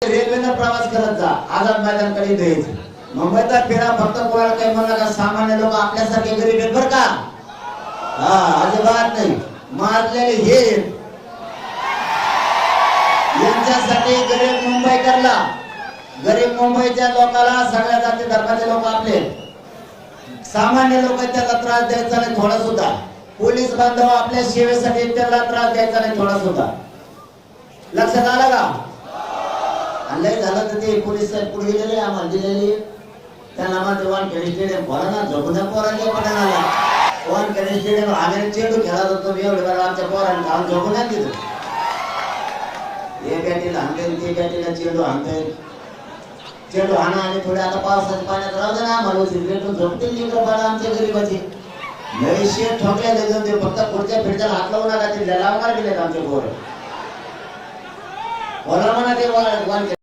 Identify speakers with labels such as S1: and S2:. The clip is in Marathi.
S1: रेल्वेने प्रवास करत जा, आझाद मैदानकडे द्यायचं. मुंबईचा फेरा फक्त कोणाला काही म्हणलं का सामान्य लोक आपल्यासारखे गरीब आहेत बरं का. अजिबात नाही. मारलेले हे यांच्यासाठी गरीब मुंबईकरला, गरीब मुंबईच्या लोकांना सगळ्या जाती धर्माचे लोक आपले, सामान्य लोक त्याला त्रास द्यायचा नाही थोडा सुद्धा. पोलीस बांधव आपल्या सेवेसाठी त्याला त्रास द्यायचा नाही थोडा सुद्धा. लक्षात आलं का. लय झालं तर ते पोलीस पुढे गेले आम्हाला दिलेली त्यांना आम्हाला वानखेडे स्टेडियम पोरांना झोपून पोरांच्या पडायला वानखेडे स्टेडियम आम्ही चेंडू खेळत होतो. एवढे वेळा आमच्या पोरांना आम्ही झोपून तिथं हे बॅटीला हाणते ते बॅटीला चेंडू हाणते. चेंडू हाणा आणि थोडे आता पावसाच्या पाण्यात राहू दे ना आम्हाला भेटून झोपतील लिंकर पाडा आमच्या गरीबाची नैशे ठोकले जाऊन ते फक्त पुढच्या फिरच्या हात लावून नका ते लावणार गेले आमचे पोरं. मला म्हणा ते वानखेडे